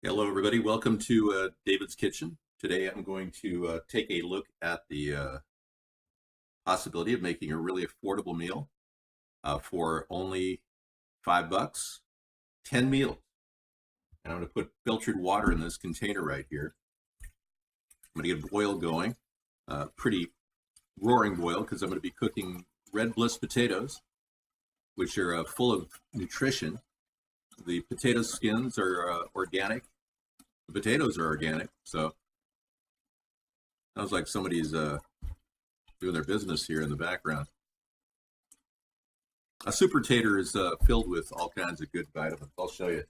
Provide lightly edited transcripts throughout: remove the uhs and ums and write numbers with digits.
Hello, everybody. Welcome to David's Kitchen. Today, I'm going to take a look at the possibility of making a really affordable meal for only $5, 10 meals. And I'm going to put filtered water in this container right here. I'm going to get a boil going, pretty roaring boil, because I'm going to be cooking red bliss potatoes, which are full of nutrition. The potato skins are organic. The potatoes are organic, so sounds like somebody's doing their business here in the background. A SuperTater is filled with all kinds of good vitamins. I'll show you.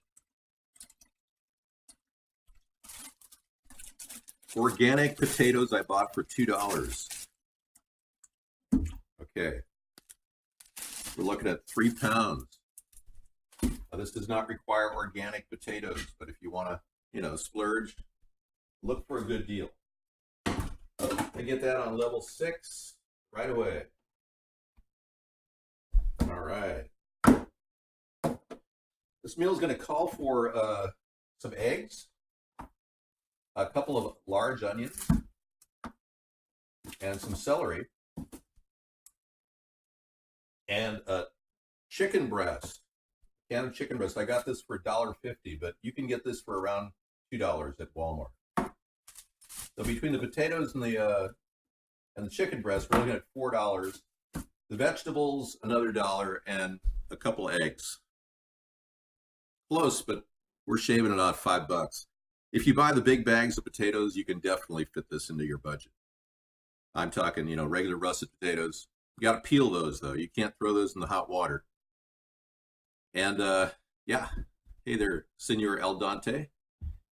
Organic potatoes I bought for $2. Okay, we're looking at 3 pounds. Now, this does not require organic potatoes, but if you want to, splurge, look for a good deal. I get that on level 6 right away. All right. This meal is going to call for some eggs, a couple of large onions, and some celery, and a chicken breast. Can of chicken breast. I got this for $1.50, but you can get this for around $2 at Walmart. So between the potatoes and the chicken breast, we're looking at $4. The vegetables, another $1, and a couple of eggs. Close, but we're shaving it off $5. If you buy the big bags of potatoes, you can definitely fit this into your budget. I'm talking, regular russet potatoes. You got to peel those though. You can't throw those in the hot water. And yeah, hey there, Senor El Dante.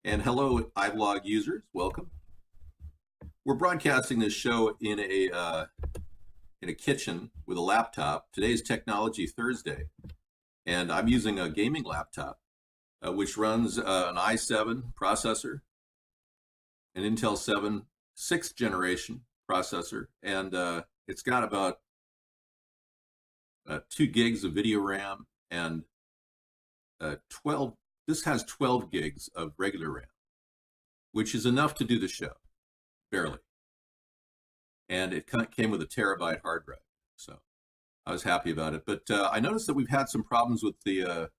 And hello, iVlog users, welcome. We're broadcasting this show in a kitchen with a laptop. Today's Technology Thursday, and I'm using a gaming laptop, which runs an i7 processor, an Intel 7 6th generation processor, and it's got about 2 gigs of video RAM and 12. This has 12 gigs of regular RAM, which is enough to do the show, barely. And it came with a terabyte hard drive, so I was happy about it. But I noticed that we've had some problems with the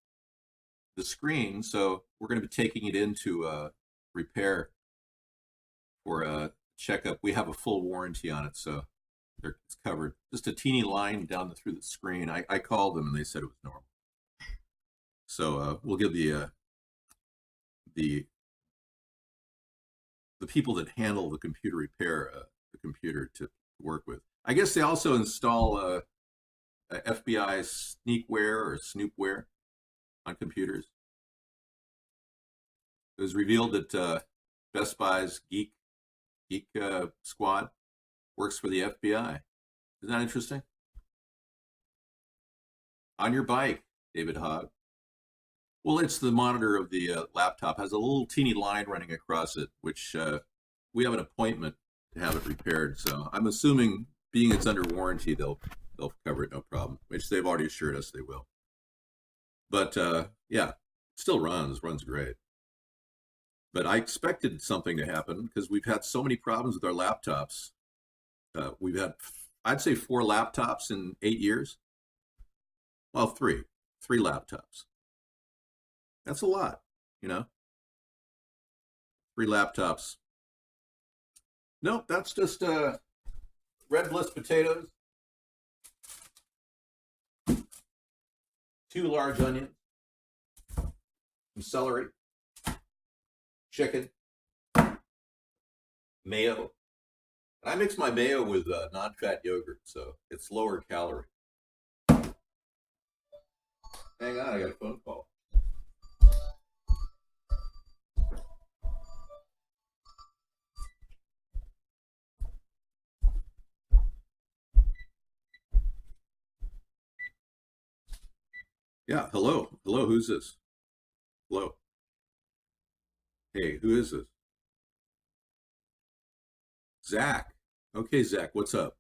screen, so we're going to be taking it into repair for a checkup. We have a full warranty on it, so it's covered. Just a teeny line down through the screen. I called them and they said it was normal. So we'll give the people that handle the computer repair the computer to work with. I guess they also install FBI sneakware or snoopware on computers. It was revealed that Best Buy's Geek Squad works for the FBI. Isn't that interesting? On your bike, David Hogg. Well, it's the monitor of the laptop. Has a little teeny line running across it, which we have an appointment to have it repaired. So I'm assuming, being it's under warranty, they'll cover it, no problem. Which they've already assured us they will. But yeah, still runs great. But I expected something to happen because we've had so many problems with our laptops. We've had, I'd say, 4 laptops in 8 years. Well, 3 laptops. That's a lot, 3 laptops. Nope, that's just red bliss potatoes, 2 large onions, some celery, chicken, mayo. I mix my mayo with non-fat yogurt, so it's lower calorie. Hang on, I got a phone call. Yeah, hello. Hello, who's this? Hello. Hey, who is this? Zach. Okay, Zach, what's up?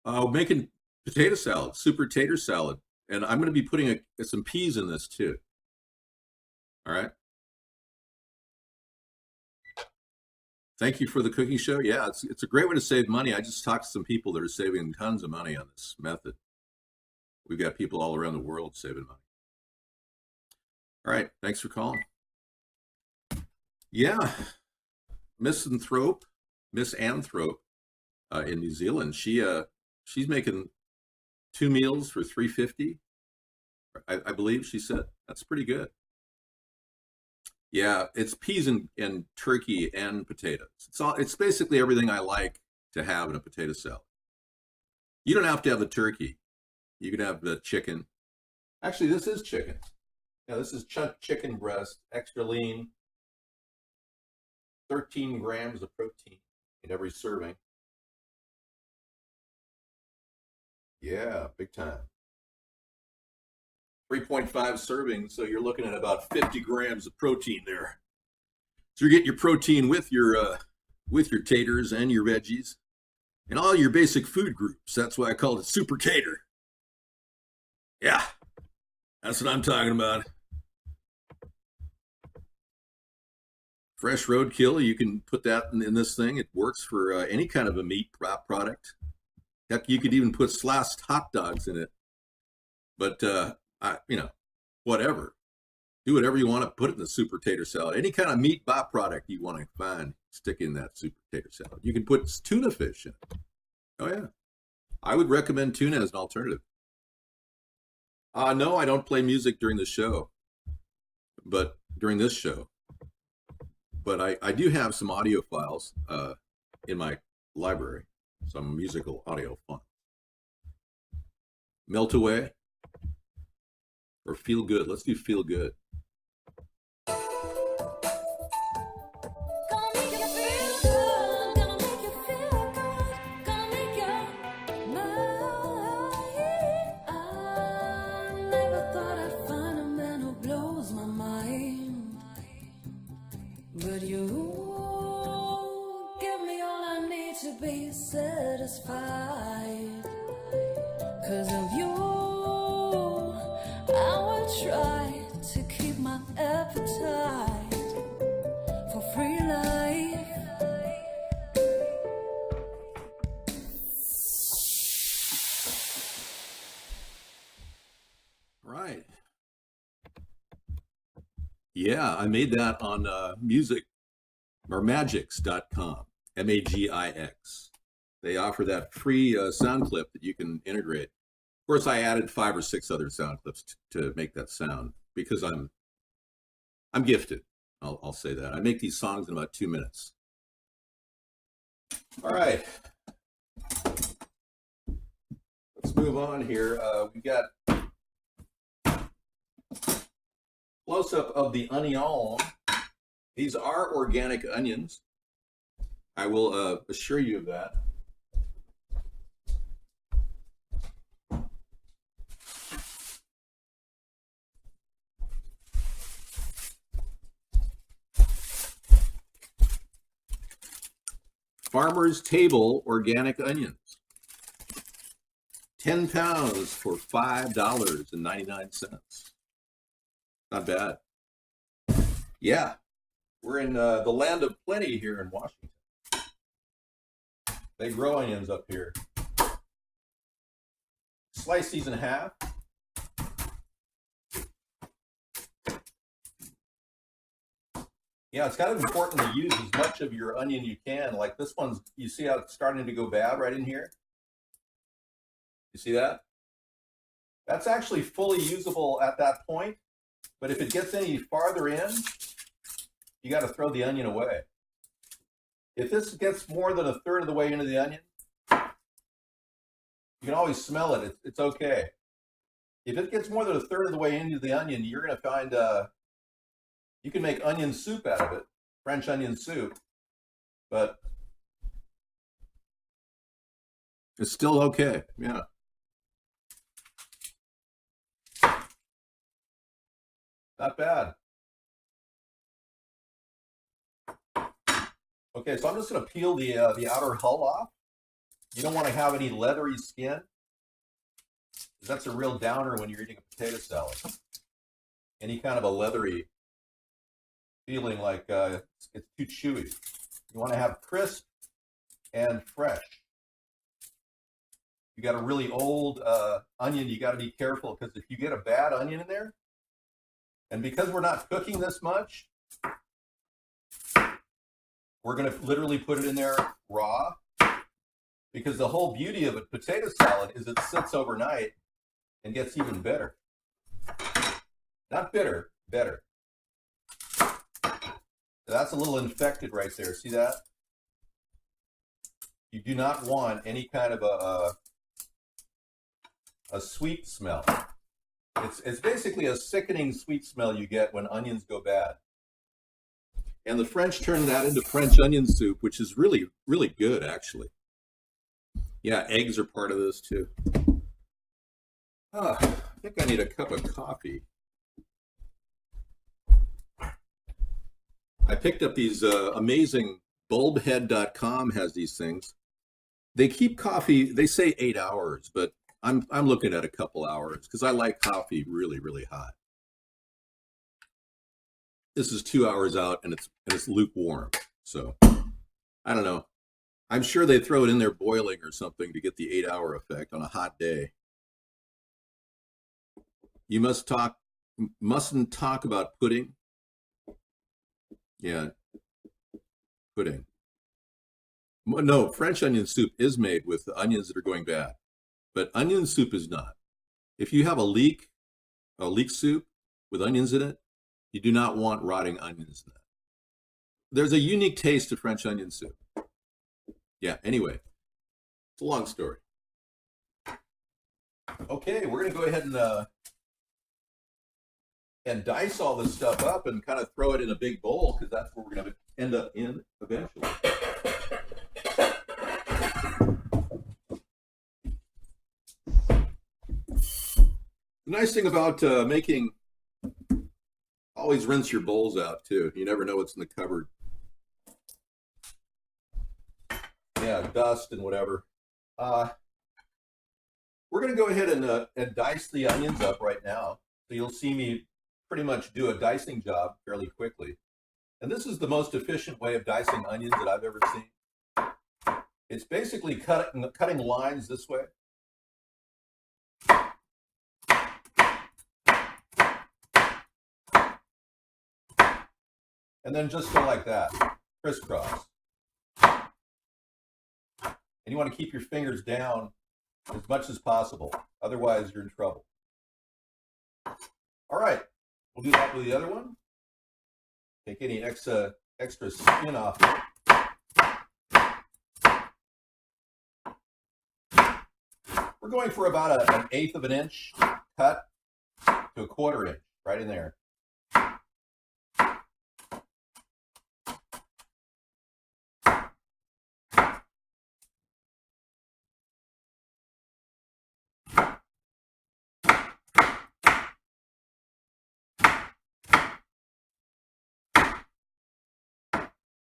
Making potato salad, SuperTater salad. And I'm going to be putting some peas in this too. All right. Thank you for the cooking show. Yeah, it's a great way to save money. I just talked to some people that are saving tons of money on this method. We've got people all around the world saving money. All right. Thanks for calling. Yeah. Miss Anthrope in New Zealand. She's making 2 meals for $3.50. I believe she said. That's pretty good. Yeah, it's peas and turkey and potatoes. It's basically everything I like to have in a potato salad. You don't have to have the turkey. You can have the chicken. Actually, this is chicken. Yeah, this is chicken breast, extra lean, 13 grams of protein in every serving. Yeah, big time. 3.5 servings, so you're looking at about 50 grams of protein there. So you're getting your protein with your taters and your veggies and all your basic food groups. That's why I called it SuperTater. Yeah, that's what I'm talking about. Fresh roadkill, you can put that in this thing. It works for any kind of a meat product. Heck, you could even put sliced hot dogs in it. But whatever. Do whatever you want to put it in the SuperTater salad. Any kind of meat byproduct you want to find, stick in that SuperTater salad. You can put tuna fish in it. Oh yeah, I would recommend tuna as an alternative. No, I don't play music during the show, but during this show. But I do have some audio files in my library, some musical audio files. Melt Away or Feel Good. Let's do Feel Good. But you give me all I need to be satisfied. 'Cause of you, I will try to keep my appetite for free life. Right. Yeah, I made that on music or magix.com, Magix. They offer that free sound clip that you can integrate. Of course, I added 5 or 6 other sound clips to make that sound because I'm gifted. I'll say that. I make these songs in about 2 minutes. All right. Let's move on here. We got close-up of the onion. These are organic onions. I will assure you of that. Farmer's Table organic onions. 10 pounds for $5.99. Not bad. Yeah, we're in the land of plenty here in Washington. They grow onions up here. Slice these in half. Yeah, it's kind of important to use as much of your onion you can. Like this one's, you see how it's starting to go bad right in here? You see that? That's actually fully usable at that point. But if it gets any farther in, you got to throw the onion away. If this gets more than a third of the way into the onion, you can always smell it. It's okay. If it gets more than a third of the way into the onion, you're going to find you can make onion soup out of it, French onion soup, but it's still okay. Yeah. Not bad. Okay, so I'm just going to peel the outer hull off. You don't want to have any leathery skin. That's a real downer when you're eating a potato salad. Any kind of a leathery feeling like it's too chewy. You want to have crisp and fresh. You got a really old onion, you got to be careful because if you get a bad onion in there, and because we're not cooking this much, we're going to literally put it in there raw, because the whole beauty of a potato salad is it sits overnight and gets even better. Not bitter, better. So that's a little infected right there. See that? You do not want any kind of a sweet smell. It's basically a sickening sweet smell you get when onions go bad. And the French turn that into French onion soup, which is really, really good, actually. Yeah, eggs are part of this, too. I think I need a cup of coffee. I picked up these amazing, bulbhead.com has these things. They keep coffee, they say 8 hours, but I'm looking at a couple hours because I like coffee really, really hot. This is 2 hours out and it's lukewarm. So I don't know. I'm sure they throw it in there boiling or something to get the 8-hour effect on a hot day. You mustn't talk about pudding. Yeah, pudding. No, French onion soup is made with the onions that are going bad, but onion soup is not. If you have a leek soup with onions in it, you do not want rotting onions in that. There's a unique taste to French onion soup. Yeah, anyway, it's a long story. Okay, we're going to go ahead and dice all this stuff up and kind of throw it in a big bowl because that's where we're going to end up in eventually. The nice thing about making, always rinse your bowls out too. You never know what's in the cupboard. Yeah, dust and whatever. We're going to go ahead and dice the onions up right now. So you'll see me pretty much do a dicing job fairly quickly. And this is the most efficient way of dicing onions that I've ever seen. It's basically cutting lines this way. And then just go like that, crisscross. And you want to keep your fingers down as much as possible. Otherwise, you're in trouble. All right, we'll do that with the other one. Take any extra skin off it. We're going for about an 1/8 of an inch cut to a 1/4 inch, right in there.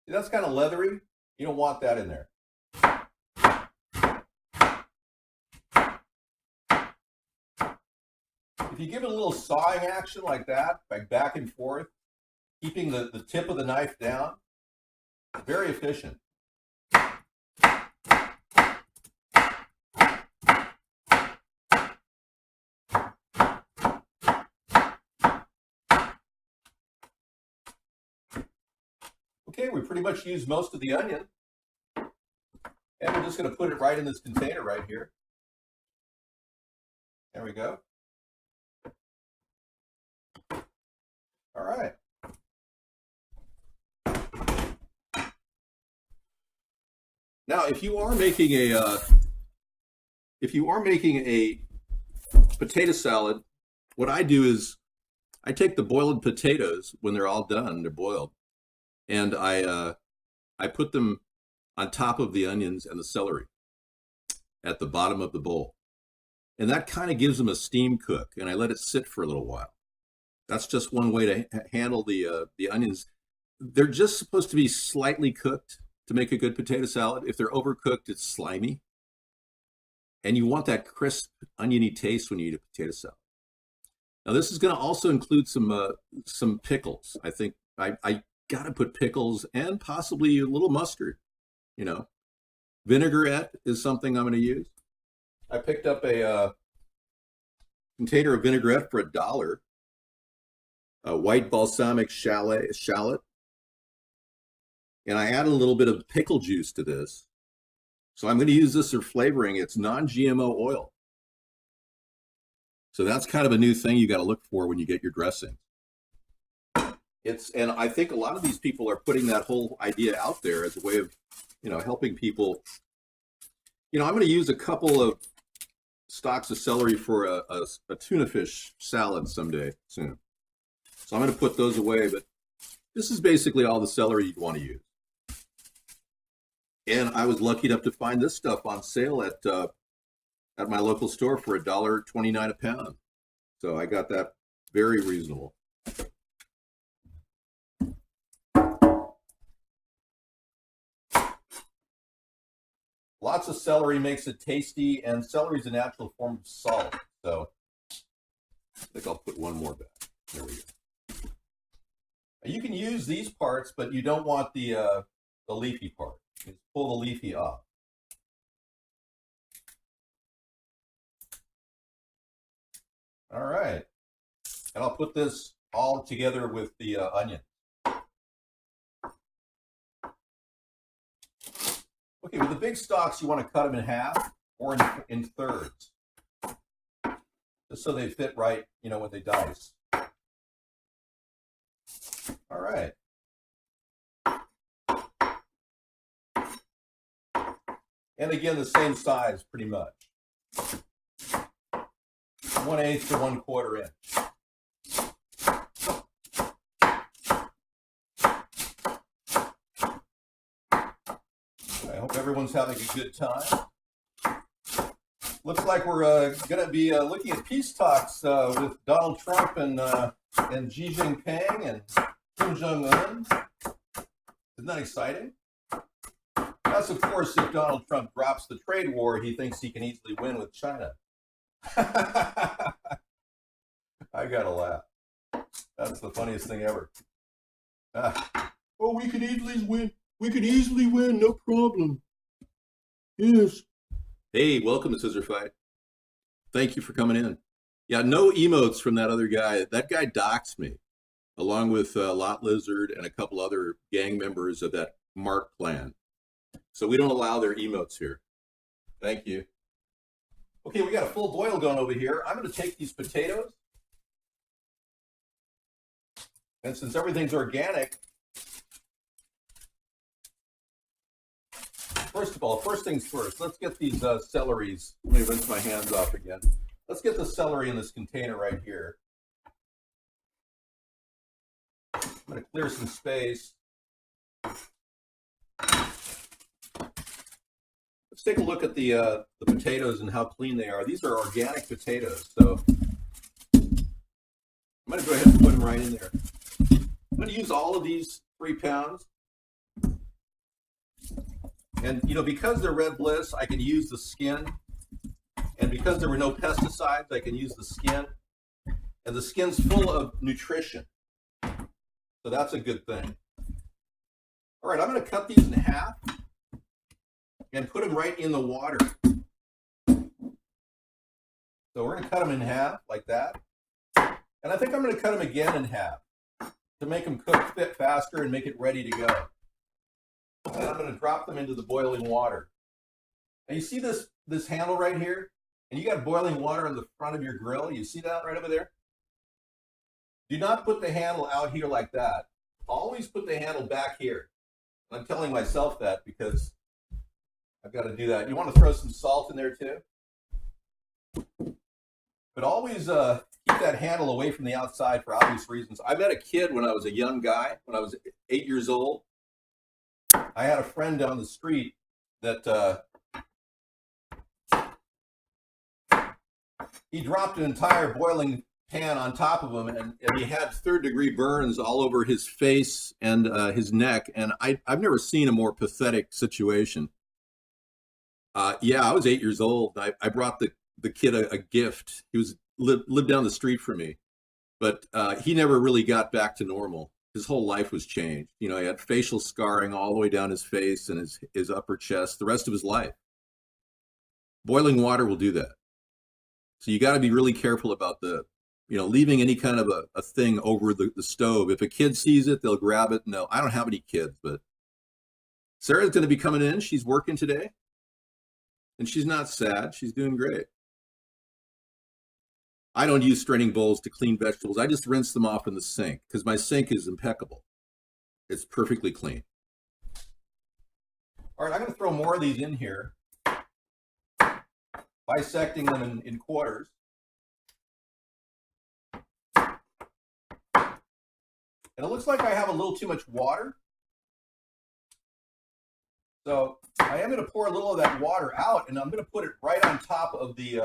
See, that's kind of leathery. You don't want that in there. If you give it a little sawing action like that, like back and forth, keeping the tip of the knife down, it's very efficient. Okay, we pretty much used most of the onion. And we're just going to put it right in this container right here. There we go. All right. Now, if you are making a potato salad, what I do is I take the boiled potatoes when they're all done, they're boiled, and I put them on top of the onions and the celery at the bottom of the bowl. And that kind of gives them a steam cook, and I let it sit for a little while. That's just one way to handle the onions. They're just supposed to be slightly cooked to make a good potato salad. If they're overcooked, it's slimy. And you want that crisp, oniony taste when you eat a potato salad. Now, this is going to also include some pickles. I think I got to put pickles and possibly a little mustard. You know, vinaigrette is something I'm going to use. I picked up a container of vinaigrette for $1. A white balsamic shallot, and I added a little bit of pickle juice to this. So I'm going to use this for flavoring. It's non-GMO oil. So that's kind of a new thing you got to look for when you get your dressing. And I think a lot of these people are putting that whole idea out there as a way of, helping people. I'm going to use a couple of stalks of celery for a tuna fish salad someday soon. So I'm going to put those away, but this is basically all the celery you'd want to use. And I was lucky enough to find this stuff on sale at my local store for $1.29 a pound. So I got that very reasonable. Lots of celery makes it tasty, and celery is a natural form of salt. So I think I'll put one more back. There we go. You can use these parts, but you don't want the leafy part. Just pull the leafy off. All right. And I'll put this all together with the onion. Okay, with the big stalks, you want to cut them in half or in thirds, just so they fit right, when they dice. All right. And again, the same size, pretty much. 1/8 to 1/4 inch. I hope everyone's having a good time. Looks like we're going to be looking at peace talks with Donald Trump and Xi Jinping and Kim Jong-un. Isn't that exciting? That's, of course, if Donald Trump drops the trade war, he thinks he can easily win with China. I gotta laugh. That's the funniest thing ever. We could easily win. We could easily win, no problem. Yes. Hey, welcome to Scissor Fight. Thank you for coming in. Yeah, no emotes from that other guy. That guy doxed me, along with Lot Lizard and a couple other gang members of that Mark clan. So we don't allow their emotes here. Thank you. Okay, we got a full boil going over here. I'm going to take these potatoes. And since everything's organic, first of all, first things first, let's get these celeries. Let me rinse my hands off again. Let's get the celery in this container right here. I'm going to clear some space. Let's take a look at the potatoes and how clean they are. These are organic potatoes, so I'm going to go ahead and put them right in there. I'm going to use all of these 3 pounds. And, because they're Red Bliss, I can use the skin. And because there were no pesticides, I can use the skin. And the skin's full of nutrition. So that's a good thing. All right, I'm going to cut these in half and put them right in the water. So we're going to cut them in half like that. And I think I'm going to cut them again in half to make them cook fit faster and make it ready to go. And I'm going to drop them into the boiling water. Now you see this handle right here? And you got boiling water on the front of your grill. You see that right over there? Do not put the handle out here like that. Always put the handle back here. I'm telling myself that because I've got to do that. You want to throw some salt in there too. But always keep that handle away from the outside for obvious reasons. I met a kid when I was a young guy, when I was 8 years old. I had a friend down the street that he dropped an entire boiling pan on top of him, and he had third-degree burns all over his face and his neck. And I've never seen a more pathetic situation. Yeah, I was 8 years old. I brought the kid a gift. He lived down the street from me, but he never really got back to normal. His whole life was changed. You know, he had facial scarring all the way down his face and his upper chest the rest of his life. Boiling water will do that. So you got to be really careful about leaving any kind of a thing over the stove. If a kid sees it, they'll grab it. No, I don't have any kids, but Sarah's going to be coming in. She's working today, and she's not sad. She's doing great. I don't use straining bowls to clean vegetables. I just rinse them off in the sink because my sink is impeccable. It's perfectly clean. All right, I'm going to throw more of these in here, bisecting them in quarters. And it looks like I have a little too much water. So I am going to pour a little of that water out, and I'm going to put it right on top of the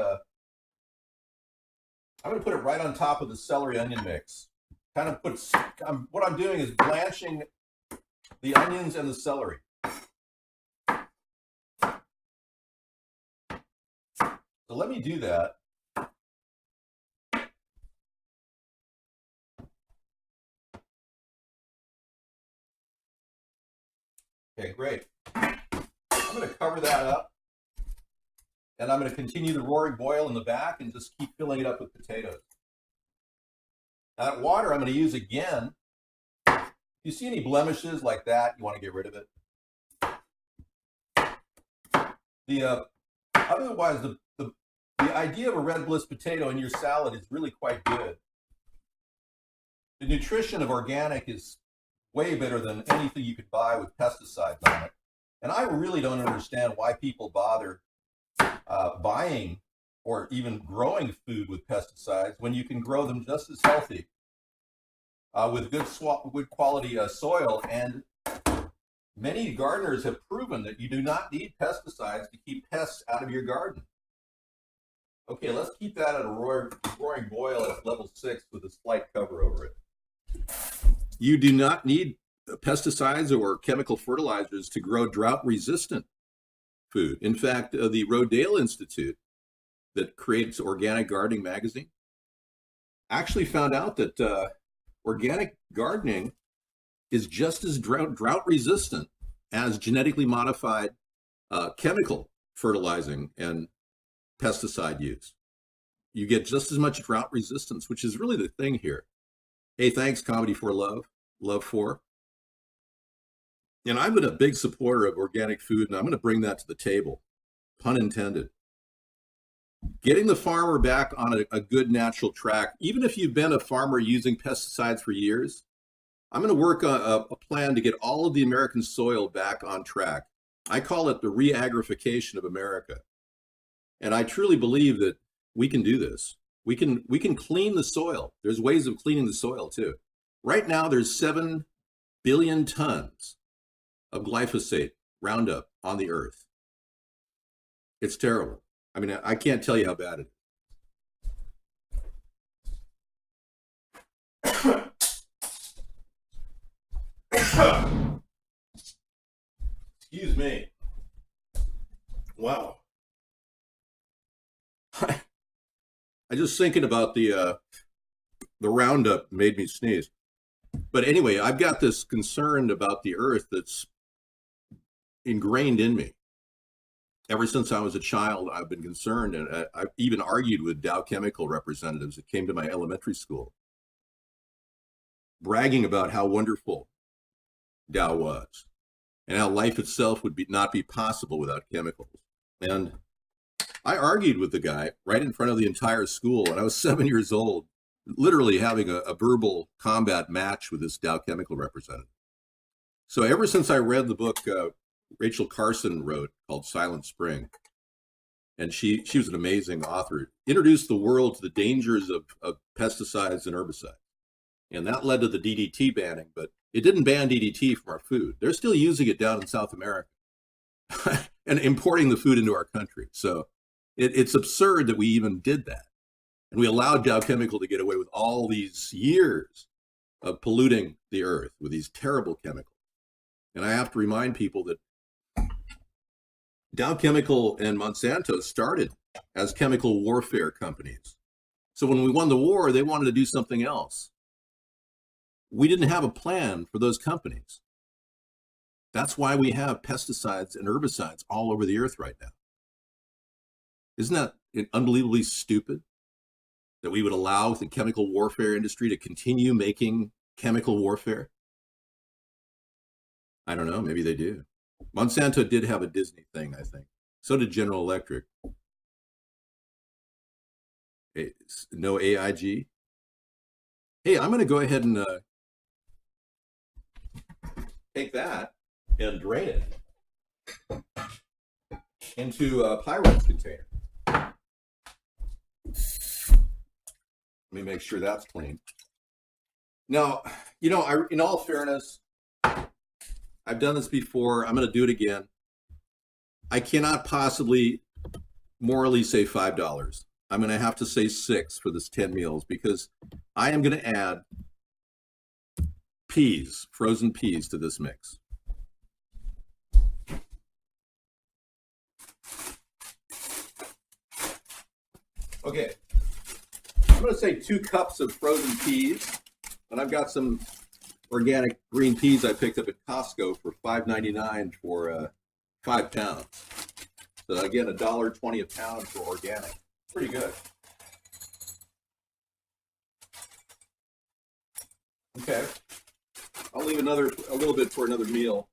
celery onion mix. What I'm doing is blanching the onions and the celery. So let me do that. Okay, great. I'm going to cover that up, and I'm going to continue the roaring boil in the back and just keep filling it up with potatoes. Now, that water I'm going to use again. If you see any blemishes like that, you want to get rid of it. Otherwise, the idea of a red bliss potato in your salad is really quite good. The nutrition of organic is way better than anything you could buy with pesticides on it. And I really don't understand why people bother buying or even growing food with pesticides when you can grow them just as healthy with good quality soil. And many gardeners have proven that you do not need pesticides to keep pests out of your garden. Okay, let's keep that at a roaring boil at level 6 with a slight cover over it. You do not need pesticides or chemical fertilizers to grow drought-resistant food. In fact, the Rodale Institute that creates Organic Gardening magazine actually found out that organic gardening is just as drought-resistant as genetically modified chemical fertilizing and pesticide use. You get just as much drought resistance, which is really the thing here. Hey, thanks, Comedy for Love for. And I've been a big supporter of organic food, and I'm going to bring that to the table, pun intended. Getting the farmer back on a good natural track, even if you've been a farmer using pesticides for years, I'm going to work on a plan to get all of the American soil back on track. I call it the re-agrification of America. And I truly believe that we can do this. We can clean the soil. There's ways of cleaning the soil too. Right now, there's 7 billion tons of glyphosate, Roundup, on the earth. It's terrible. I mean, I can't tell you how bad it is. Excuse me. Wow. I just thinking about the Roundup made me sneeze. But anyway, I've got this concern about the earth that's ingrained in me. Ever since I was a child, I've been concerned, and I've even argued with Dow Chemical representatives that came to my elementary school, bragging about how wonderful Dow was and how life itself would not be possible without chemicals. And I argued with the guy right in front of the entire school, and I was 7 years old, literally having a verbal combat match with this Dow Chemical representative. So ever since I read the book Rachel Carson wrote called Silent Spring, and she was an amazing author, introduced the world to the dangers of pesticides and herbicides. And that led to the DDT banning, but it didn't ban DDT from our food. They're still using it down in South America and importing the food into our country. So it's absurd that we even did that. And we allowed Dow Chemical to get away with all these years of polluting the earth with these terrible chemicals. And I have to remind people that Dow Chemical and Monsanto started as chemical warfare companies. So when we won the war, they wanted to do something else. We didn't have a plan for those companies. That's why we have pesticides and herbicides all over the earth right now. Isn't that unbelievably stupid that we would allow the chemical warfare industry to continue making chemical warfare? I don't know, maybe they do. Monsanto did have a Disney thing, I think. So did General Electric. No AIG. Hey, I'm going to go ahead and take that and drain it into a Pyrex container. Let me make sure that's clean. Now, in all fairness, I've done this before. I'm going to do it again. I cannot possibly morally say $5. I'm going to have to say $6 for this 10 meals because I am going to add peas, frozen peas to this mix. Okay, I'm going to say 2 cups of frozen peas, and I've got some organic green peas I picked up at Costco for $5.99 for 5 pounds. So again, $1.20 a pound for organic. Pretty good. Okay, I'll leave a little bit for another meal.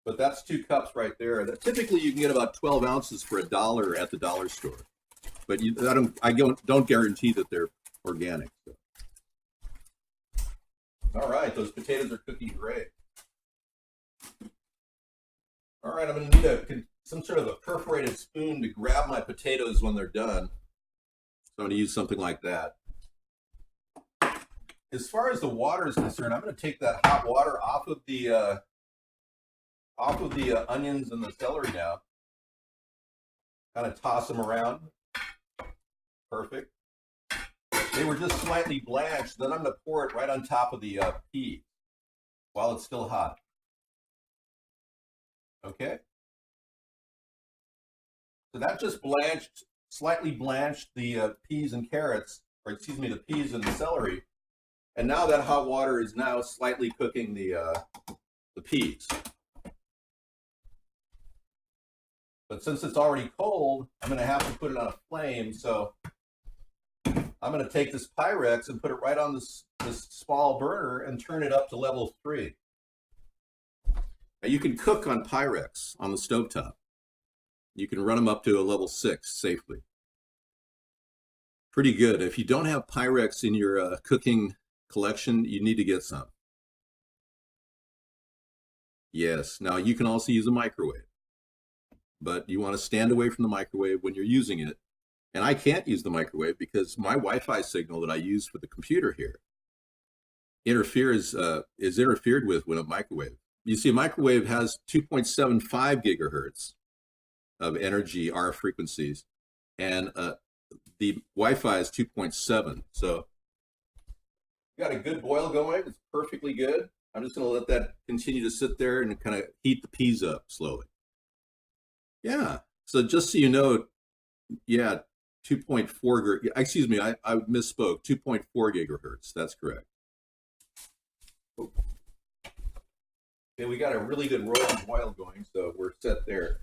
But that's 2 cups right there. Typically, you can get about 12 ounces for $1 at the dollar store. But I don't guarantee that they're organic. So. All right, those potatoes are cooking great. All right, I'm going to need some sort of a perforated spoon to grab my potatoes when they're done. So I'm going to use something like that. As far as the water is concerned, I'm going to take that hot water off of the onions and the celery now. Kind of toss them around. Perfect. They were just slightly blanched. Then I'm going to pour it right on top of the peas while it's still hot. Okay. So that just slightly blanched the peas and carrots, or excuse me, the peas and the celery. And now that hot water is now slightly cooking the peas. But since it's already cold, I'm going to have to put it on a flame. So I'm going to take this Pyrex and put it right on this small burner and turn it up to level 3. Now you can cook on Pyrex on the stovetop. You can run them up to a level 6 safely. Pretty good. If you don't have Pyrex in your cooking collection, you need to get some. Yes. Now you can also use a microwave, but you want to stand away from the microwave when you're using it. And I can't use the microwave because my Wi-Fi signal that I use for the computer here is interfered with when a microwave. You see, a microwave has 2.75 gigahertz of energy, RF frequencies, and the Wi-Fi is 2.7. So got a good boil going. It's perfectly good. I'm just going to let that continue to sit there and kind of heat the peas up slowly. Yeah. So just so you know, yeah, 2.4, excuse me, I misspoke, 2.4 gigahertz. That's correct. Okay, we got a really good rolling boil going, so we're set there.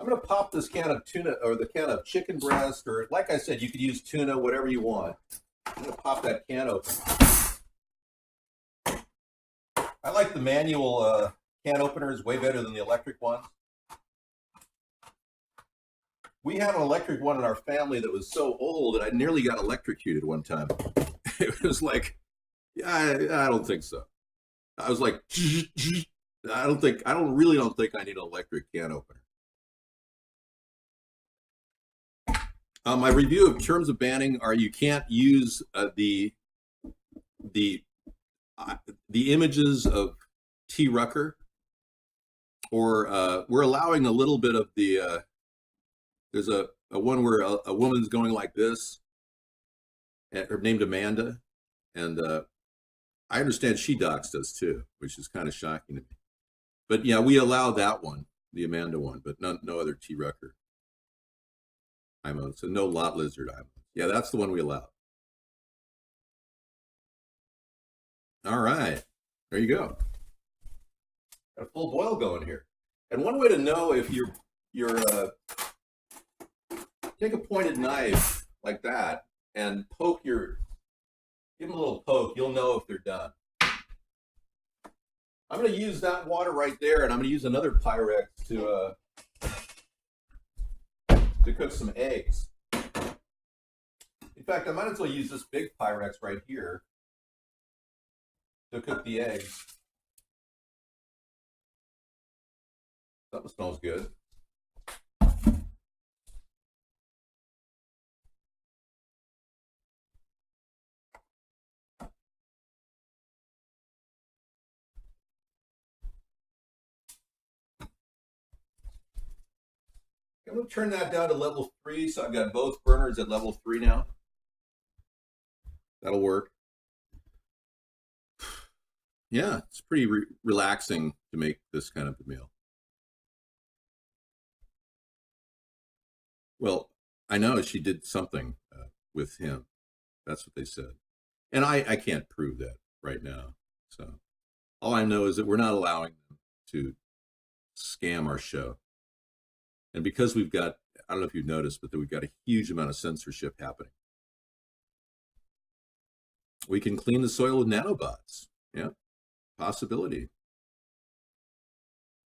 I'm going to pop this can of tuna, or the can of chicken breast, or like I said, you could use tuna, whatever you want. I'm going to pop that can open. I like the manual can openers way better than the electric ones. We had an electric one in our family that was so old that I nearly got electrocuted one time. It was like, yeah, I don't think so. I was like, I don't think I need an electric can opener. My review of terms of banning are you can't use the images of T. Rucker, or we're allowing a little bit of the. There's a one where a woman's going like this, her named Amanda, and I understand she doxed us too, which is kind of shocking to me. But yeah, we allow that one. the Amanda one, but no other T. Rucker IMO. So no lot lizard IMO. Yeah, that's the one we allow. All right, there you go. Got a full boil going here. And one way to know if you're take a pointed knife like that and give them a little poke. You'll know if they're done. I'm going to use that water right there, and I'm going to use another Pyrex to cook some eggs. In fact, I might as well use this big Pyrex right here to cook the eggs. Something smells good. I'm going to turn that down to level 3, so I've got both burners at level 3 now. That'll work. Yeah, it's pretty relaxing to make this kind of a meal. Well, I know she did something with him. That's what they said. And I can't prove that right now. So all I know is that we're not allowing them to scam our show. And because we've got, I don't know if you've noticed, but that we've got a huge amount of censorship happening. We can clean the soil with nanobots. Yeah, possibility.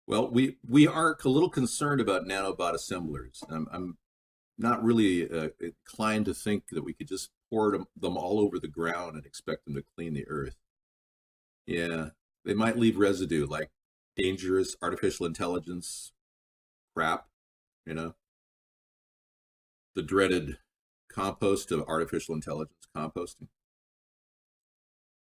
Well, we are a little concerned about nanobot assemblers. I'm not really inclined to think that we could just pour them all over the ground and expect them to clean the earth. Yeah, they might leave residue like dangerous artificial intelligence crap, you know, the dreaded compost of artificial intelligence composting.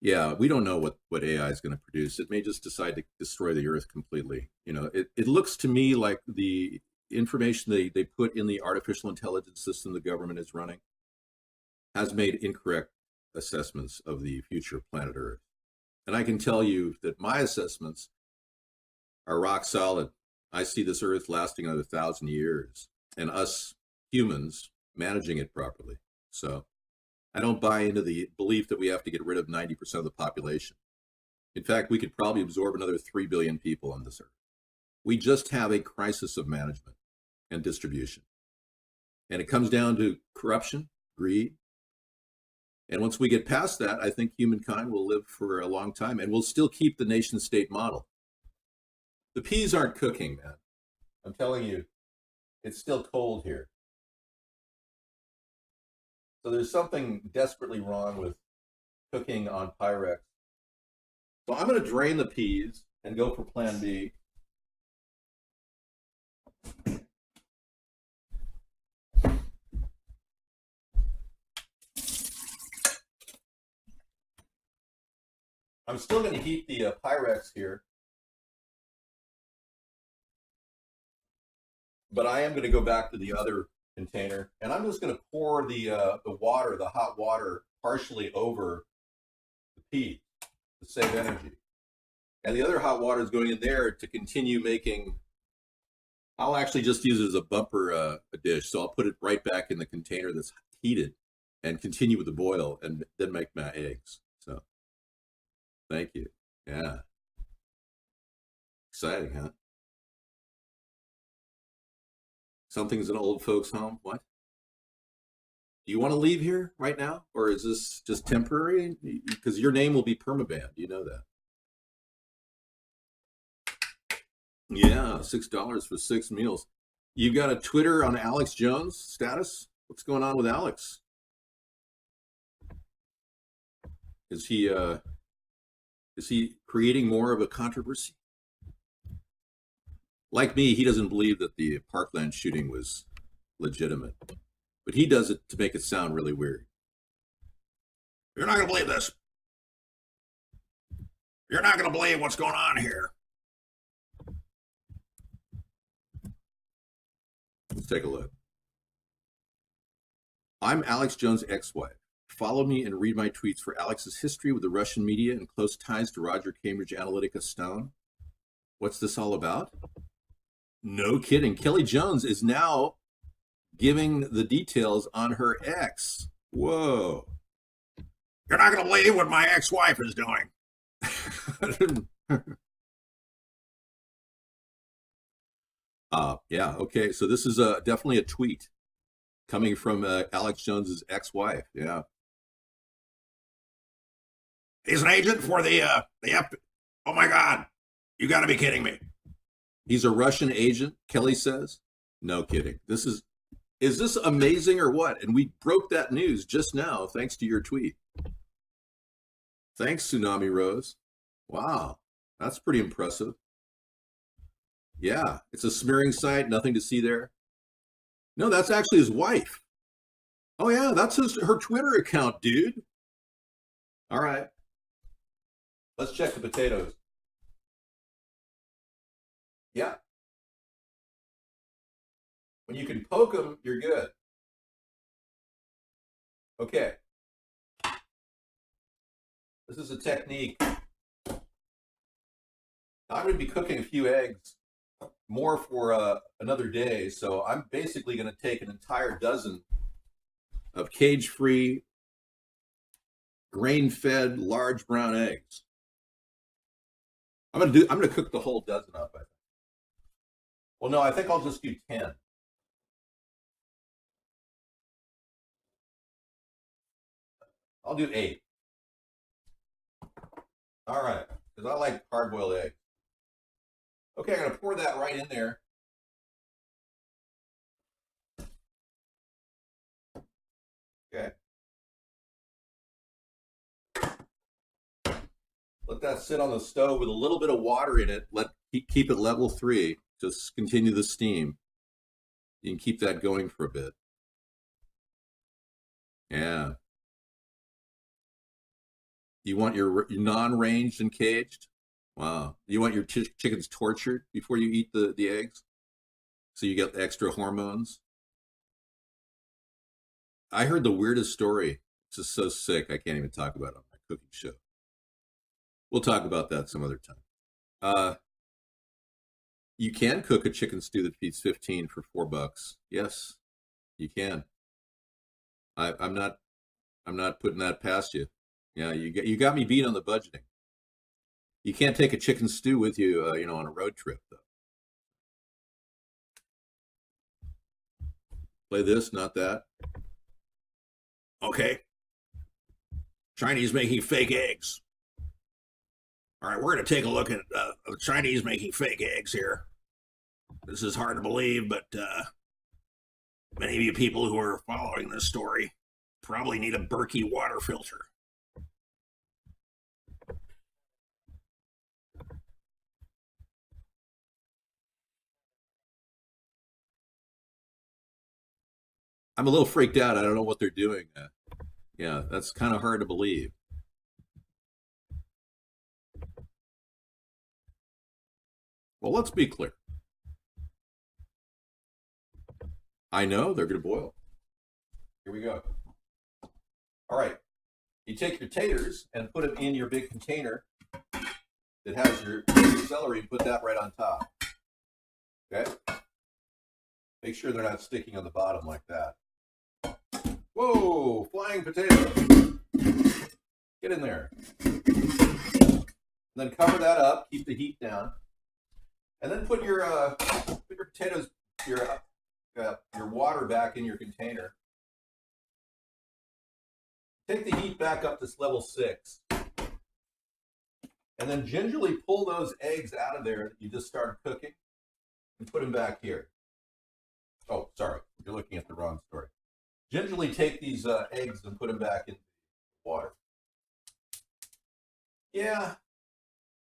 Yeah, we don't know what AI is going to produce. It may just decide to destroy the earth completely. You know, it looks to me like the information they put in the artificial intelligence system the government is running has made incorrect assessments of the future of planet Earth. And I can tell you that my assessments are rock solid. I see this Earth lasting another 1,000 years and us humans managing it properly. So I don't buy into the belief that we have to get rid of 90% of the population. In fact, we could probably absorb another 3 billion people on this Earth. We just have a crisis of management and distribution. And it comes down to corruption, greed. And once we get past that, I think humankind will live for a long time and we'll still keep the nation state model. The peas aren't cooking, man. I'm telling you, it's still cold here. So there's something desperately wrong with cooking on Pyrex. So I'm going to drain the peas and go for plan B. I'm still going to heat the Pyrex here, but I am going to go back to the other container, and I'm just going to pour the water, the hot water, partially over the peas to save energy. And the other hot water is going in there to continue making. I'll actually just use it as a bumper a dish, so I'll put it right back in the container that's heated and continue with the boil, and then make my eggs. So. Thank you. Yeah. Exciting, huh? Something's an old folks' home. What? Do you want to leave here right now? Or is this just temporary? Because your name will be permabanned. You know that. Yeah, $6 for 6 meals. You got a Twitter on Alex Jones status? What's going on with Alex? Is he creating more of a controversy? Like me, he doesn't believe that the Parkland shooting was legitimate, but he does it to make it sound really weird. You're not going to believe this. You're not going to believe what's going on here. Let's take a look. I'm Alex Jones' ex-wife. Follow me and read my tweets for Alex's history with the Russian media and close ties to Roger Cambridge Analytica Stone. What's this all about? No kidding. Kelly Jones is now giving the details on her ex. Whoa. You're not going to believe what my ex-wife is doing. Yeah, okay. So this is definitely a tweet coming from Alex Jones's ex-wife. Yeah. He's an agent for the F. Oh my God. You got to be kidding me. He's a Russian agent, Kelly says. No kidding. Is this amazing or what? And we broke that news just now thanks to your tweet. Thanks, Tsunami Rose. Wow. That's pretty impressive. Yeah, it's a smearing site, nothing to see there. No, that's actually his wife. Oh yeah, that's her Twitter account, dude. All right. Let's check the potatoes. Yeah. When you can poke them, you're good. Okay. This is a technique. I'm going to be cooking a few eggs more for another day, so I'm basically going to take an entire dozen of cage-free, grain-fed, large brown eggs. I'm going to cook the whole dozen up, I think. Well, no, I think I'll just do 10. I'll do 8. All right, because I like hard-boiled eggs. Okay, I'm going to pour that right in there. Okay. Let that sit on the stove with a little bit of water in it. Keep it level 3. Just continue the steam. You can keep that going for a bit. Yeah. You want your non-ranged and caged? Wow. You want your chickens tortured before you eat the eggs? So you get extra hormones? I heard the weirdest story. It's just so sick, I can't even talk about it on my cooking show. We'll talk about that some other time. You can cook a chicken stew that feeds 15 for $4. Yes, you can. I'm not putting that past you. Yeah, you got me beat on the budgeting. You can't take a chicken stew with you, on a road trip though. Play this, not that. Okay. Chinese making fake eggs. All right, we're going to take a look at the Chinese making fake eggs here. This is hard to believe, but many of you people who are following this story probably need a Berkey water filter. I'm a little freaked out. I don't know what they're doing. Yeah, that's kind of hard to believe. Well, let's be clear. I know they're going to boil. Here we go. All right. You take your taters and put them in your big container that has your celery and put that right on top. Okay? Make sure they're not sticking on the bottom like that. Whoa, flying potato. Get in there. And then cover that up, keep the heat down. And then put your potatoes, your water back in your container. Take the heat back up to level 6. And then gingerly pull those eggs out of there that you just started cooking and put them back here. Oh, sorry, you're looking at the wrong story. Gingerly take these eggs and put them back in the water. Yeah,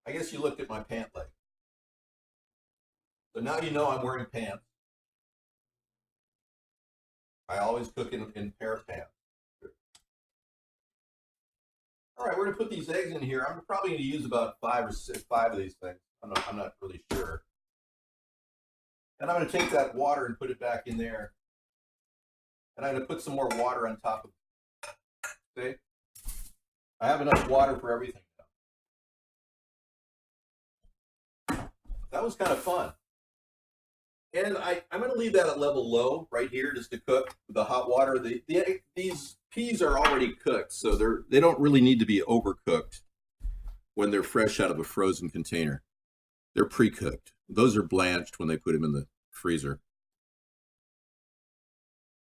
I guess you looked at my pant leg. So now you know I'm wearing pants. I always cook in pair of pants. All right, we're gonna put these eggs in here. I'm probably gonna use about 5 of these things. I'm not really sure. And I'm gonna take that water and put it back in there. And I'm gonna put some more water on top of it. See? I have enough water for everything now. That was kind of fun. And I'm going to leave that at level low right here just to cook the hot water. These peas are already cooked, so they don't really need to be overcooked when they're fresh out of a frozen container. They're pre-cooked. Those are blanched when they put them in the freezer.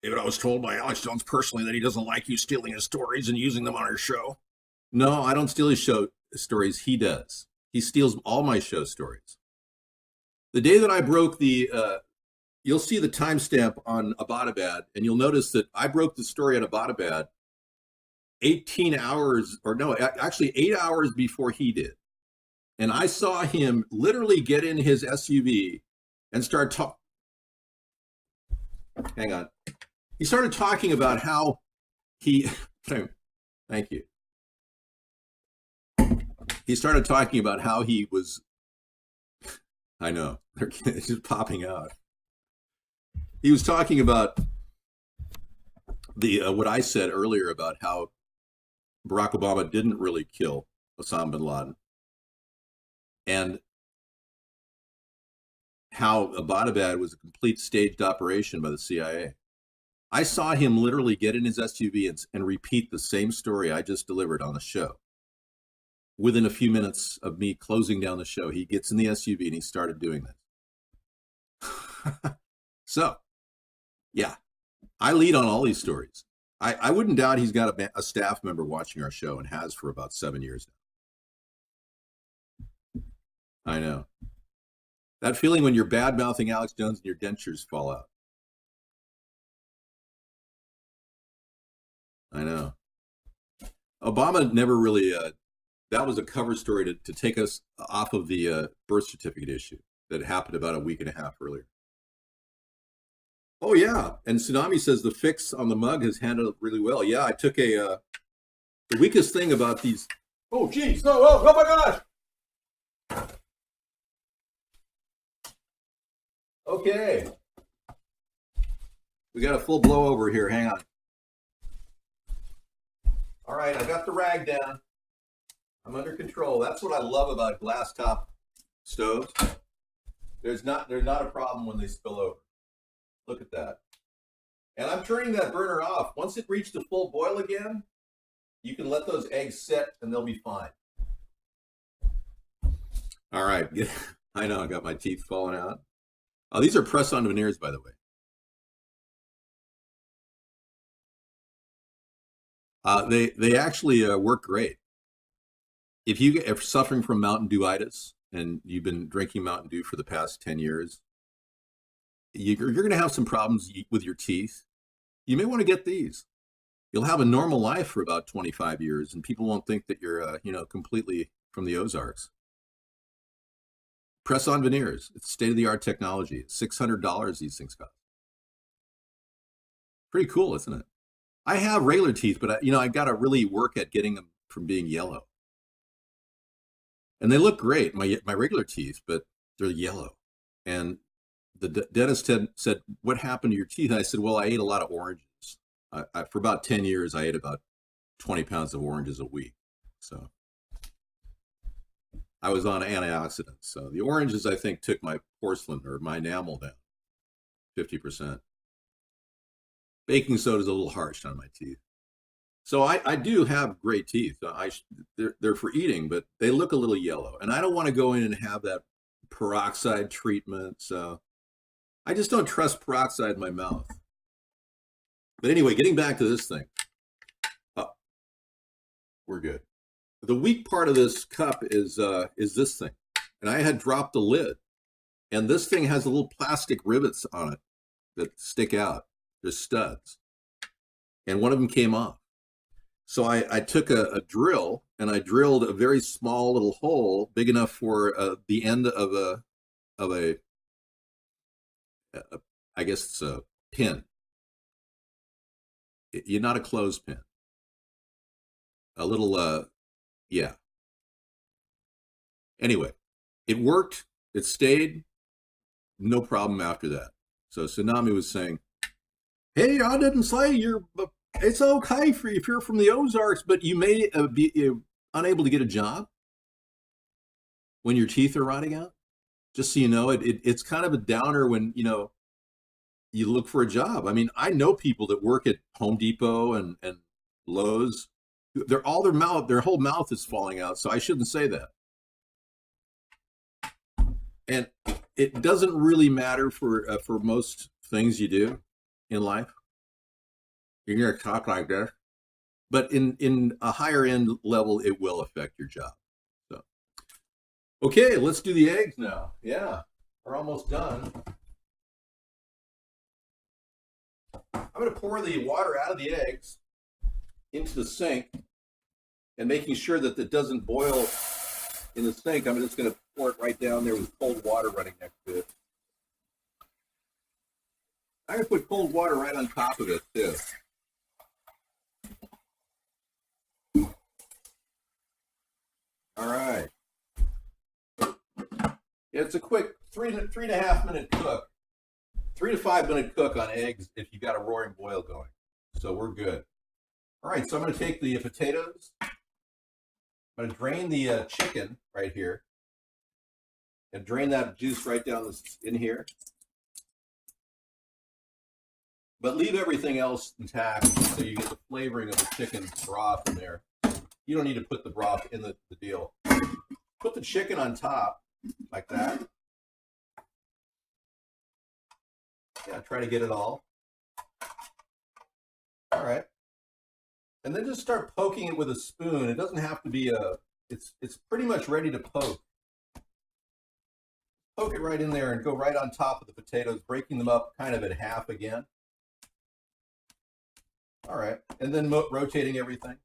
David, I was told by Alex Jones personally that he doesn't like you stealing his stories and using them on our show. No, I don't steal his show stories. He does. He steals all my show stories. The day that I broke you'll see the timestamp on Abbottabad, and you'll notice that I broke the story at Abbottabad 18 hours, or no, actually 8 hours before he did. And I saw him literally get in his SUV and start talking. Hang on. He started talking about how thank you. He started talking about how he was, I know, they're just popping out. He was talking about what I said earlier about how Barack Obama didn't really kill Osama bin Laden, and how Abbottabad was a complete staged operation by the CIA. I saw him literally get in his SUV and repeat the same story I just delivered on the show. Within a few minutes of me closing down the show, he gets in the SUV and he started doing this. So, yeah, I lead on all these stories. I wouldn't doubt he's got a staff member watching our show and has for about 7 years now. I know. That feeling when you're bad-mouthing Alex Jones and your dentures fall out. I know. Obama never really, that was a cover story to take us off of the birth certificate issue that happened about a week and a half earlier. Oh, yeah. And Tsunami says the fix on the mug has handled it really well. Yeah, I took the weakest thing about these. Oh, geez. Oh my gosh. Okay. We got a full blow over here. Hang on. All right, I got the rag down. I'm under control. That's what I love about glass top stoves. There's not a problem when they spill over. Look at that. And I'm turning that burner off. Once it reached a full boil again, you can let those eggs set and they'll be fine. All right. I know I got my teeth falling out. Oh, these are press-on veneers, by the way. They actually work great. If you're suffering from Mountain Dew-itis and you've been drinking Mountain Dew for the past 10 years, you're going to have some problems with your teeth. You may want to get these. You'll have a normal life for about 25 years, and people won't think that you're, completely from the Ozarks. Press-on veneers. It's state-of-the-art technology. It's $600 these things cost. Pretty cool, isn't it? I have regular teeth, but I got to really work at getting them from being yellow. And they look great, my regular teeth, but they're yellow. And the dentist said, "What happened to your teeth?" And I said, "Well, I ate a lot of oranges. For about 10 years, I ate about 20 pounds of oranges a week. So I was on antioxidants. So the oranges, I think, took my porcelain or my enamel down 50%. Baking soda is a little harsh on my teeth. So I do have great teeth. They're for eating, but they look a little yellow. And I don't want to go in and have that peroxide treatment. So I just don't trust peroxide in my mouth. But anyway, getting back to this thing. Oh, we're good. The weak part of this cup is this thing. And I had dropped the lid. And this thing has little plastic rivets on it that stick out. They're studs. And one of them came off. So I took a drill and I drilled a very small little hole, big enough for the end of a I guess it's a pin. You're not a clothespin. A little, yeah. Anyway, it worked. It stayed. No problem after that. So Tsunami was saying, "Hey, I didn't say it's okay for if you're from the Ozarks, but you may be unable to get a job when your teeth are rotting out." Just so you know, it's kind of a downer when, you look for a job. I mean, I know people that work at Home Depot and Lowe's. Their whole mouth is falling out. So I shouldn't say that. And it doesn't really matter for most things you do in life. You're going to talk like that, but in a higher end level, it will affect your job. So, okay, let's do the eggs now. Yeah, we're almost done. I'm going to pour the water out of the eggs into the sink, and making sure that it doesn't boil in the sink, I'm just going to pour it right down there with cold water running next to it. I'm going to put cold water right on top of it, too. All right. It's a quick 3.5 minute cook. 3 to 5 minute cook on eggs if you've got a roaring boil going. So we're good. All right, so I'm going to take the potatoes. I'm going to drain the chicken right here. And drain that juice right down in here. But leave everything else intact so you get the flavoring of the chicken broth in there. You don't need to put the broth in the deal. Put the chicken on top like that. Yeah, try to get it all. All right. And then just start poking it with a spoon. It doesn't have to be it's pretty much ready to poke. Poke it right in there and go right on top of the potatoes, breaking them up kind of in half again. All right. And then rotating everything.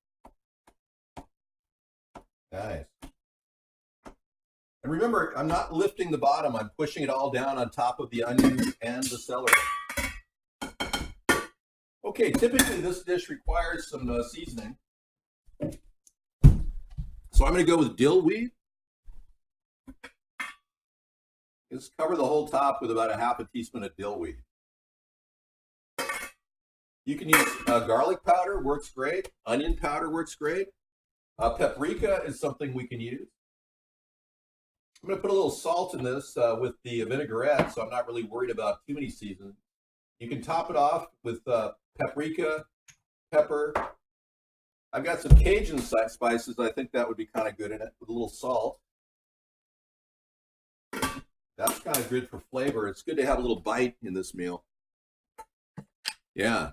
Nice. And remember, I'm not lifting the bottom. I'm pushing it all down on top of the onion and the celery. Okay, typically this dish requires some seasoning. So I'm going to go with dill weed. Just cover the whole top with about a half a teaspoon of dill weed. You can use garlic powder, works great. Onion powder works great. Paprika is something we can use. I'm going to put a little salt in this with the vinaigrette, so I'm not really worried about too many seasons. You can top it off with paprika, pepper. I've got some Cajun spices. I think that would be kind of good in it with a little salt. That's kind of good for flavor. It's good to have a little bite in this meal. Yeah.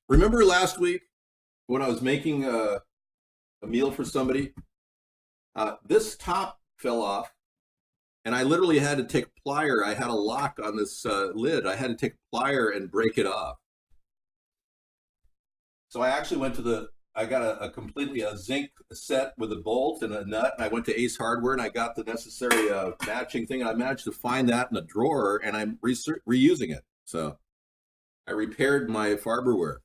Remember last week when I was making a meal for somebody? This top fell off, and I literally had to take a plier. I had a lock on this lid. I had to take a plier and break it off. So I actually went to I got a zinc set with a bolt and a nut, and I went to Ace Hardware and I got the necessary matching thing, and I managed to find that in a drawer, and I'm reusing it. So I repaired my Farberware.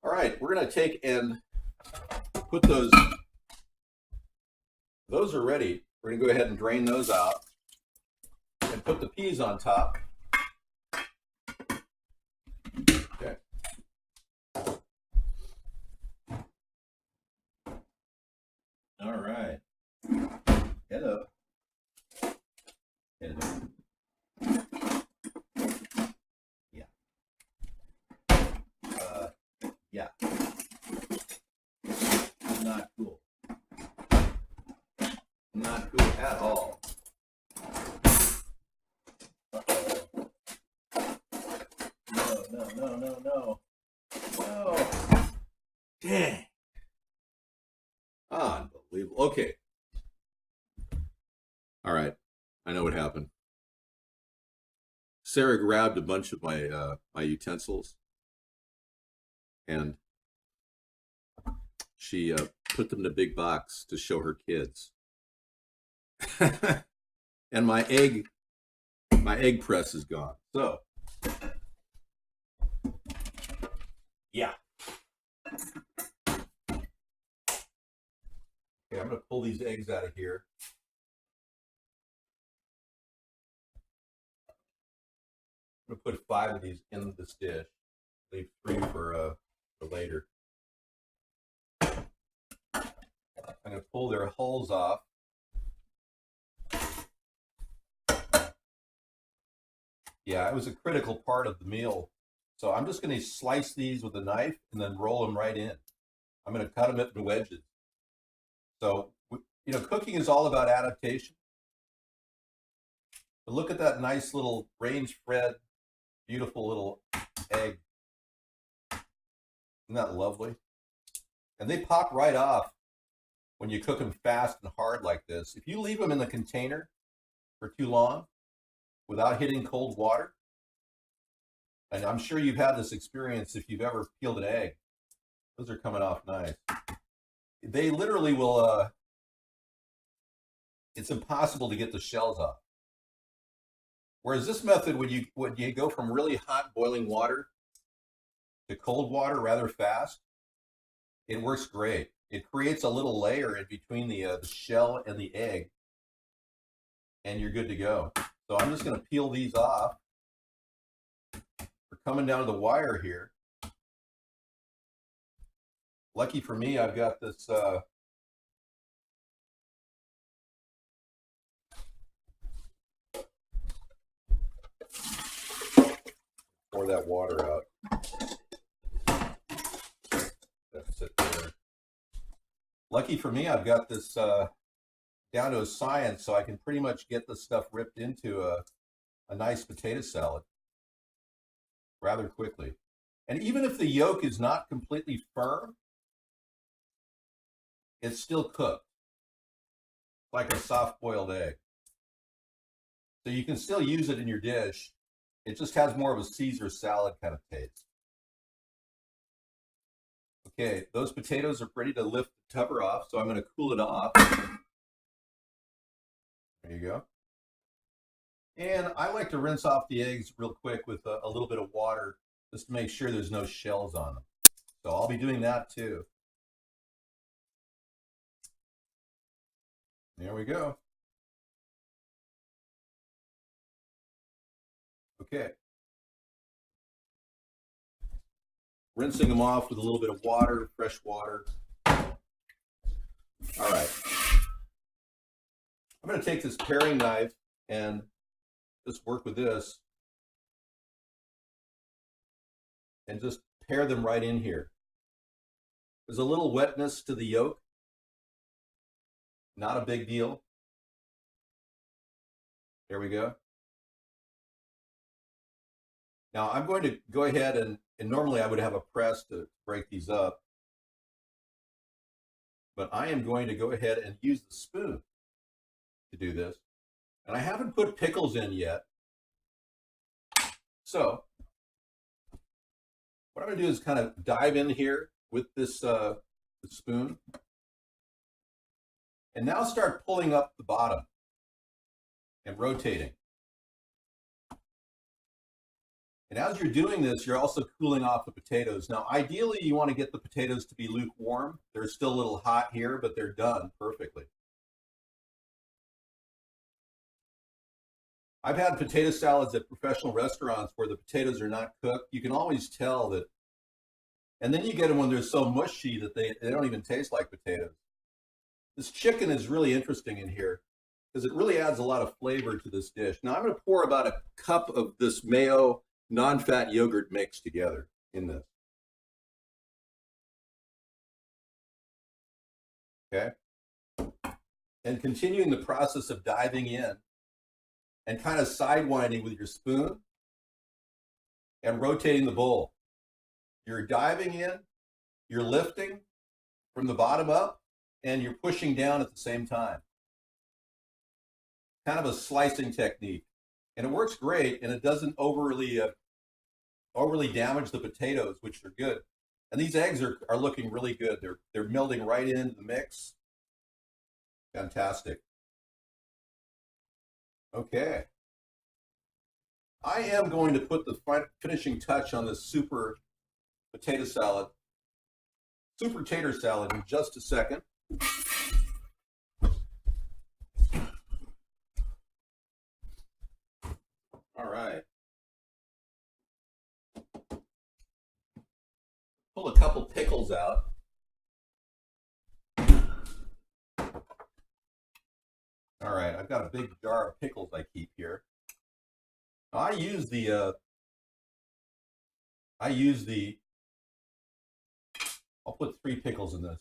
All right, we're going to take and put those are ready. We're going to go ahead and drain those out and put the peas on top. Okay. All right. Hello. Hello. Yeah. Yeah. Not cool. Not cool at all. Uh-oh. No. No. Dang. Unbelievable. Okay. All right. I know what happened. Sarah grabbed a bunch of my my utensils, and she put them in a big box to show her kids. And my egg press is gone. So, yeah. Okay, I'm going to pull these eggs out of here. I'm going to put 5 of these in this dish. Leave 3 for later. I'm I'm going to pull their hulls off. Yeah, it was a critical part of the meal. So I'm just going to slice these with a knife and then roll them right in. I'm going to cut them into wedges. So, you know, cooking is all about adaptation. But look at that nice little range-fed, beautiful little egg. Isn't that lovely? And they pop right off when you cook them fast and hard like this. If you leave them in the container for too long without hitting cold water, and I'm sure you've had this experience if you've ever peeled an egg, those are coming off nice. They literally will, it's impossible to get the shells off. Whereas this method, when you go from really hot boiling water to cold water rather fast, it works great. It creates a little layer in between the shell and the egg, and you're good to go. So I'm just going to peel these off. We're coming down to the wire here. Lucky for me, I've got this pour that water out. That's it there. Lucky for me, I've got this down to a science, so I can pretty much get the stuff ripped into a nice potato salad rather quickly. And even if the yolk is not completely firm, it's still cooked like a soft-boiled egg. So you can still use it in your dish. It just has more of a Caesar salad kind of taste. Okay, those potatoes are ready to lift the cover off, so I'm going to cool it off. There you go. And I like to rinse off the eggs real quick with a little bit of water just to make sure there's no shells on them. So I'll be doing that too. There we go. Okay. Rinsing them off with a little bit of water, fresh water. All right. I'm going to take this paring knife and just work with this and just pare them right in here. There's a little wetness to the yolk. Not a big deal. There we go. Now I'm going to go ahead and normally I would have a press to break these up, but I am going to go ahead and use the spoon to do this. And I haven't put pickles in yet. So what I'm going to do is kind of dive in here with this spoon. And now start pulling up the bottom and rotating. And as you're doing this, you're also cooling off the potatoes. Now, ideally, you want to get the potatoes to be lukewarm. They're still a little hot here, but they're done perfectly. I've had potato salads at professional restaurants where the potatoes are not cooked. You can always tell that. And then you get them when they're so mushy that they don't even taste like potatoes. This chicken is really interesting in here because it really adds a lot of flavor to this dish. Now I'm going to pour about a cup of this mayo non-fat yogurt mix together in this. Okay. And continuing the process of diving in and kind of sidewinding with your spoon and rotating the bowl. You're diving in, you're lifting from the bottom up, and you're pushing down at the same time. Kind of a slicing technique. And it works great, and it doesn't overly damage the potatoes, which are good. And these eggs are looking really good. They're melding right into the mix. Fantastic. Okay. I am going to put the finishing touch on this super potato salad, SuperTater salad in just a second. All right. Pull a couple pickles out. All right, I've got a big jar of pickles I keep here. I use the I'll put 3 pickles in this.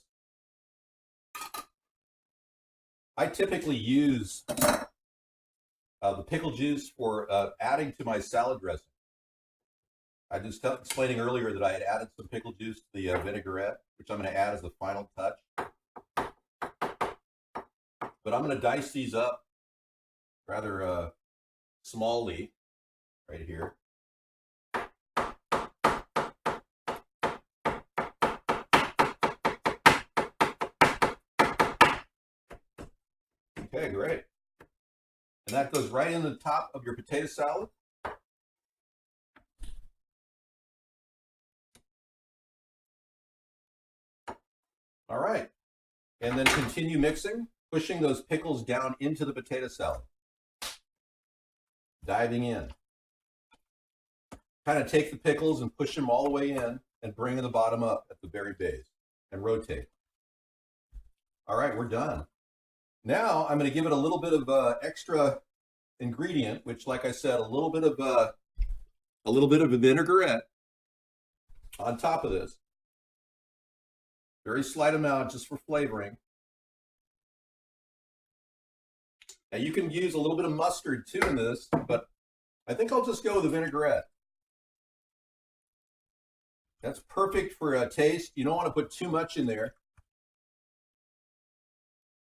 I typically use the pickle juice for adding to my salad dressing. I just explaining earlier that I had added some pickle juice to the vinaigrette, which I'm going to add as the final touch. But I'm going to dice these up rather smallly right here. Okay, great. And that goes right in the top of your potato salad. All right. And then continue mixing, pushing those pickles down into the potato salad. Diving in. Kind of take the pickles and push them all the way in and bring the bottom up at the very base and rotate. All right, we're done. Now I'm going to give it a little bit of extra ingredient, which, like I said, a little bit of a vinaigrette on top of this. Very slight amount, just for flavoring. Now you can use a little bit of mustard too in this, but I think I'll just go with the vinaigrette. That's perfect for a taste. You don't want to put too much in there.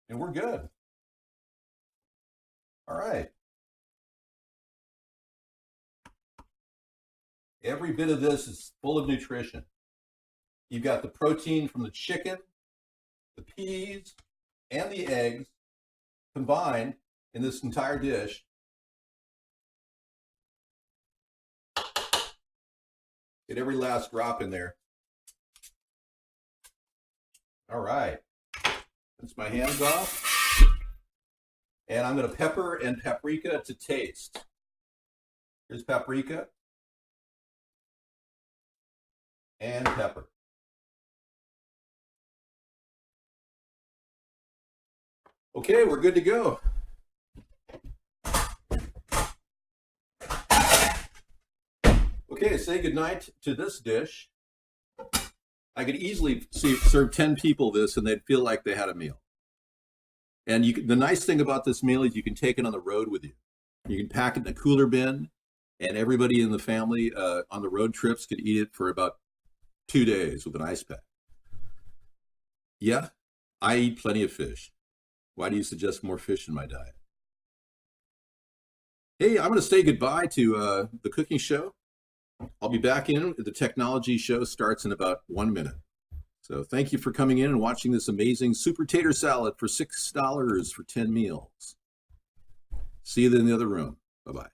And we're good. All right. Every bit of this is full of nutrition. You've got the protein from the chicken, the peas, and the eggs combined in this entire dish. Get every last drop in there. All right. Rinse my hands off. And I'm going to pepper and paprika to taste. Here's paprika and pepper. Okay, we're good to go. Okay, say goodnight to this dish. I could easily serve 10 people this and they'd feel like they had a meal. And the nice thing about this meal is you can take it on the road with you. You can pack it in a cooler bin, and everybody in the family on the road trips could eat it for about 2 days with an ice pack. Yeah, I eat plenty of fish. Why do you suggest more fish in my diet? Hey, I'm going to say goodbye to the cooking show. I'll be back in. The technology show starts in about 1 minute. So thank you for coming in and watching this amazing SuperTater salad for $6 for 10 meals. See you in the other room. Bye-bye.